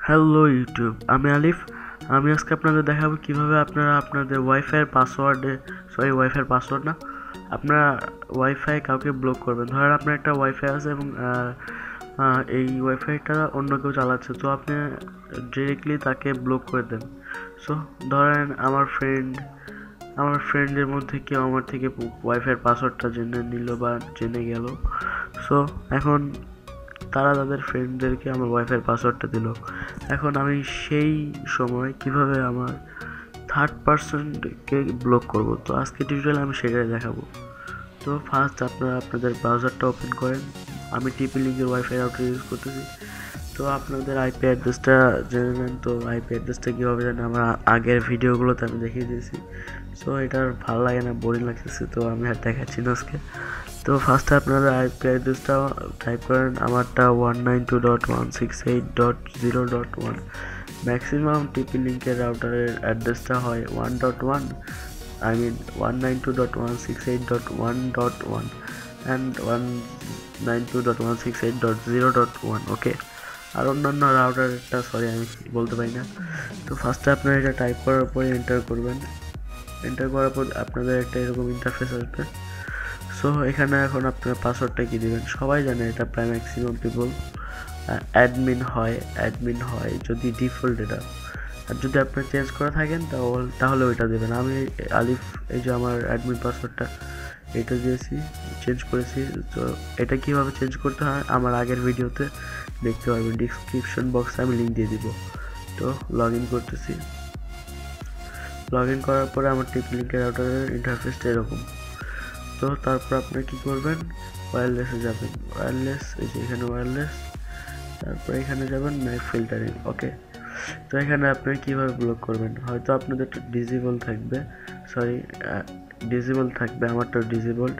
Hello YouTube, আমি আলিফ। আমি আজকে আপনাদের দেখাবো কিভাবে আপনারা আপনাদের ওয়াইফাইয়ের পাসওয়ার্ড না, আপনারা ওয়াইফাই কাউকে ব্লক করবেন। ধরেন আপনার একটা ওয়াইফাই আছে এবং এই ওয়াইফাইটা অন্য কেউ চালাচ্ছে, তো আপনি ডিরেক্টলি তাকে ব্লক করে দেন। সো ধরেন আমার ফ্রেন্ডের মধ্যে কেউ আমার থেকে ওয়াইফাইয়ের পাসওয়ার্ডটা জেনে নিল বা জেনে গেল। সো এখন তারা তাদের ফ্রেন্ডদেরকে আমার ওয়াইফাইয়ের পাসওয়ার্ডটা দিল। এখন আমি সেই সময় কিভাবে আমার থার্ড পারসনকে ব্লক করব, তো আজকে টিউটোরিয়ালে আমি সেটাই দেখাবো। তো ফার্স্ট আপনারা আপনাদের ব্রাউজারটা ওপেন করেন। আমি টিপি লিঙ্কের ওয়াইফাই রাউটার ইউজ করতেছি। তো আপনাদের আইপি অ্যাড্রেসটা জেনে নেন। তো আইপি অ্যাড্রেসটা কীভাবে জানেন আমার আগের ভিডিওগুলোতে আমি দেখিয়ে দিয়েছি। সো এটা ভালো লাগে না, বোরিং লাগতেছে, তো আমি আর দেখাচ্ছি না আজকে। তো ফার্স্টে আপনারা আইপি অ্যাড্রেসটা টাইপ করেন। আমারটা 192.168.0.1। ম্যাক্সিমাম টিপি লিঙ্কের রাউটারের অ্যাড্রেসটা হয় 1.1 অ্যান্ড 192.168.0.1। ওকে, আর অন্যান্য রাউটারটা আমি বলতে পারি না। তো ফার্স্টে আপনারা এটা টাইপ করার পরে এন্টার করবেন। এন্টার করার পর আপনাদের একটা এরকম ইন্টারফেস আসবে। সো এখানে এখন আপনার পাসওয়ার্ডটা কি দিবেন, সবাই জানে এটা, প্রায় ম্যাক্সিমাম পিপল অ্যাডমিন হয় যদি ডিফল্ট এটা। আর যদি আপনি চেঞ্জ করে থাকেন তাহলে ওইটা দেবেন। আমি আলিফ, এই যে আমার অ্যাডমিন পাসওয়ার্ডটা এটা দিয়েছি, চেঞ্জ করেছি। তো এটা কিভাবে চেঞ্জ করতে হয় আমার আগের ভিডিওতে দেখতে পারবেন, ডিসক্রিপশন বক্সে আমি লিঙ্ক দিয়ে দিব। তো লগ ইন করতেছি। লগ ইন করার পরে আমার টিপি লিঙ্কের রাউটারের ইন্টারফেসটা এরকম। তো তারপর আপনি কি করবেন, ওয়্যারলেসে যাবেন। ওয়্যারলেস, এই যে এখানে ওয়্যারলেস, তারপর এখানে যাবেন ম্যাক ফিল্টারিং। ওকে, তো এখানে আপনি কিভাবে ব্লক করবেন, হয়তো আপনাদের ডিসেবল থাকবে, আমারটা ডিসেবলড।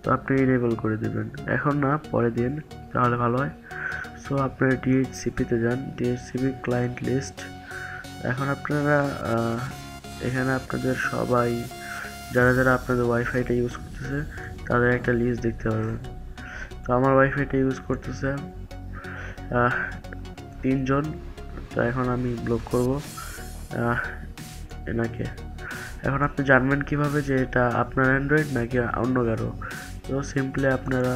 তো আপনি ইনেবল করে দেবেন, এখন না পরে দিন, তাহলে ভালো হয়। সো আপনারা ডিএইচসিপিতে যান, ডিএইচসিপি ক্লায়েন্ট লিস্ট। এখন আপনারা এখানে আপনাদের সবাই যারা আপনাদের ওয়াইফাইটা ইউজ করতেছে তাদের একটা লিস্ট দেখতে পারবেন। তো আমার ওয়াইফাইটা ইউজ করতেছে 3 জন। তো এখন আমি ব্লক করব এনাকে। এখন আপনি জানবেন কিভাবে যে এটা আপনার অ্যান্ড্রয়েড নাকি অন্য কারো। তো সিম্পলি আপনারা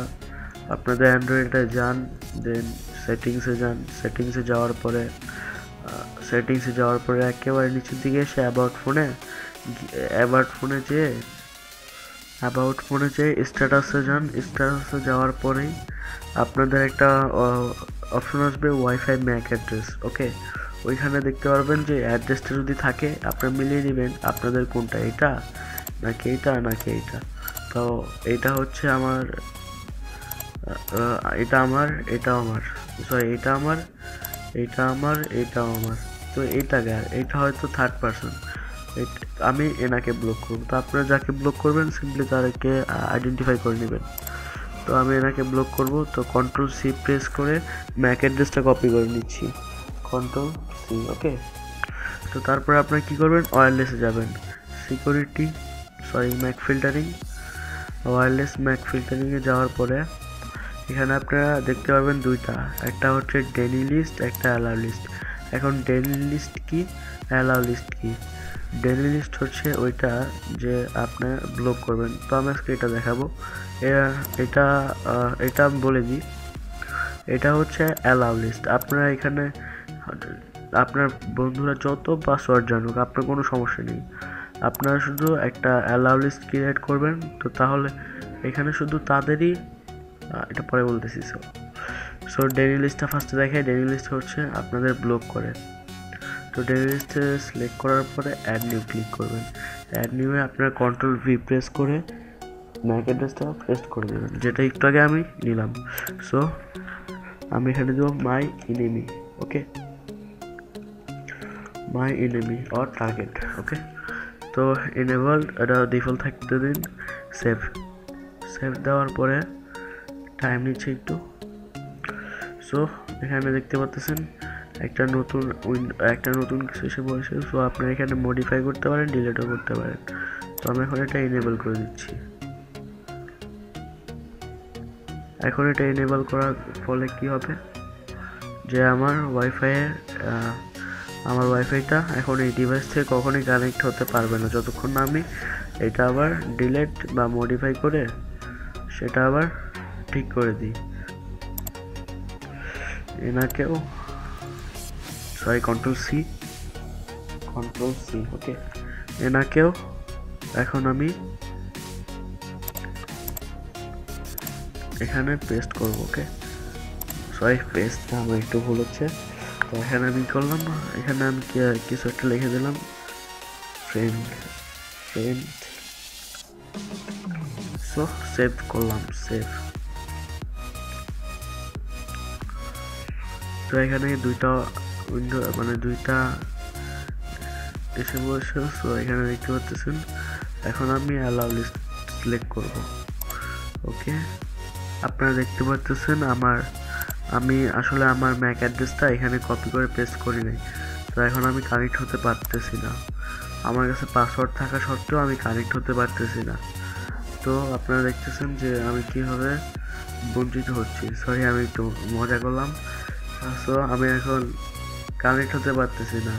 আপনাদের অ্যান্ড্রয়েডে যান, দেন সেটিংসে যান। সেটিংসে যাওয়ার পরে একেবারে নিচের দিকে এসে অ্যাবাউট ফোনে যেয়ে স্ট্যাটাসে যান। স্ট্যাটাসে যাওয়ার পরেই আপনাদের একটা অপশন আসবে ওয়াইফাই ম্যাক অ্যাড্রেস। ওকে, ওইখানে দেখতে পারবেন যে অ্যাড্রেসটা যদি থাকে আপনারা মিলিয়ে নেবেন আপনাদের কোনটা, এটা নাকি এটা। তো এটা হচ্ছে আমার, এটাও আমার। তো এটা হয়তো থার্ড পারসন, আমি এনাকে ব্লক করবো। তো আপনারা যাকে ব্লক করবেন সিম্পলি তাদেরকে আইডেন্টিফাই করে নেবেন। তো আমি এনাকে ব্লক করব। তো Ctrl+C প্রেস করে ম্যাক অ্যাড্রেসটা কপি করে নিচ্ছি, Ctrl+C। ওকে, তো তারপরে আপনারা কি করবেন, ওয়্যারলেসে যাবেন, ম্যাক ফিল্টারিং, ওয়্যারলেস ম্যাক ফিল্টারিংয়ে যাওয়ার পরে এখানে আপনারা দেখতে পারবেন দুইটা, একটা হচ্ছে ডেনি লিস্ট, একটা অ্যালাউ লিস্ট। এখন ডেনি লিস্ট কি, অ্যালাউ লিস্ট কি? ডেনি লিস্ট হচ্ছে ওইটা যে আপনি ব্লক করবেন। তো আমি আজকে এটা দেখাবো। এটা আমি বলে দিই, এটা হচ্ছে অ্যালাউ লিস্ট। আপনারা এখানে আপনার বন্ধুরা যত পাসওয়ার্ড জানুক আপনার কোনো সমস্যা নেই, আপনারা শুধু একটা অ্যালাউ লিস্ট ক্রিয়েট করবেন। তো তাহলে এখানে শুধু তাদেরই, এটা পরে বলতেছি। সো ডেনি লিস্টটা ফার্স্টে দেখায়। ডেনি লিস্ট হচ্ছে আপনাদের ব্লক করে। তো ডেনি লিস্টে সিলেক্ট করার পরে অ্যাড নিউ ক্লিক করবেন। অ্যাড নিউয়ে আপনারা Ctrl+V প্রেস করে ম্যাক অ্যাড্রেসটা পেস্ট করে দেবেন, যেটা একটু আগে আমি নিলাম। সো আমি এখানে দেবো my enemy. Okay, my enemy or target. Okay, তো এনেবলড, এটা ডিফল্ট থাকতে দিন। সেভ দেওয়ার পরে টাইম নিচ্ছে একটু। সো এখানে দেখতে পাচ্ছেন একটা নতুন কিছু এসে বসে। সো আপনারা এখানে মডিফাই করতে পারেন, ডিলিটও করতে পারেন। তো আমি এখন এটা এনেবল করে দিচ্ছি। এখন এটা এনেবল করার ফলে কি হবে যে আমার ওয়াইফাইটা এখন এই ডিভাইস থেকে কখনোই কানেক্ট হতে পারবে না যতক্ষণ না আমি এটা আবার ডিলিট বা মডিফাই করে সেটা আবার ঠিক করে দিই। এনাকেও কন্ট্রোল সি ওকে, এনাকেও এখন আমি এখানে পেস্ট করব। ওকে পেস্ট আমার একটু ভুল হচ্ছে। তো এখানে আমি করলাম, এখানে আমি কিছু একটা লিখে দিলাম ফ্রেন্ড। সো সেভ করলাম, তো এখানে দুইটা উইন্ডো মানে দুইটা এসে বসে। সো এখানে দেখতে পাচ্ছেন এখন আমি অ্যালাউ লিস্ট সিলেক্ট করব। ওকে আপনারা দেখতে পাচ্ছেন আমি আসলে আমার ম্যাক অ্যাড্রেসটা এখানে কপি করে পেস্ট করি নাই। তো এখন আমি কানেক্ট হতে পারতেছি না, আমার কাছে পাসওয়ার্ড থাকা সত্ত্বেও আমি কানেক্ট হতে পারতেছি না। তো আপনারা দেখতেছেন যে আমি কিভাবে বঞ্চিত হচ্ছি। সরি আমি একটু মজা করলাম। সো আমি এখন কানেক্ট হতে পারতেছি না।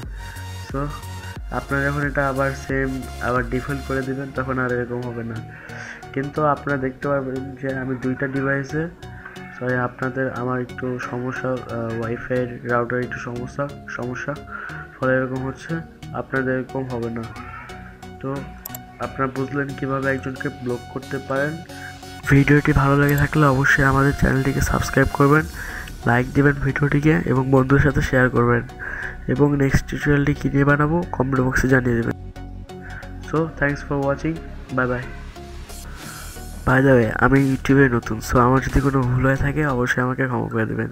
সো আপনারা যখন এটা আবার ডিফল্ট করে দিবেন তখন আর এরকম হবে না। কিন্তু আপনারা দেখতে পারবেন যে আমি দুইটা ডিভাইসে আমার একটু সমস্যা, ওয়াইফাই রাউটার একটু সমস্যা ফলে এরকম হচ্ছে, আপনাদের এরকম হবে না। তো আপনারা বুঝলেন কিভাবে একজনকে ব্লক করতে পারেন। ভিডিওটি ভালো লেগে থাকলে অবশ্যই আমাদের চ্যানেলটিকে সাবস্ক্রাইব করবেন, লাইক দিবেন ভিডিওটিকে এবং বন্ধুদের সাথে শেয়ার করবেন, এবং নেক্সট টিউটোরিয়ালটি কী নিয়ে বানাবো কমেন্ট বক্সে জানিয়ে দেবেন। So thanks for watching, by the way আমি ইউটিউবে নতুন, সো আমার যদি কোনো ভুল হয়ে থাকে অবশ্যই আমাকে ক্ষমা করে দেবেন।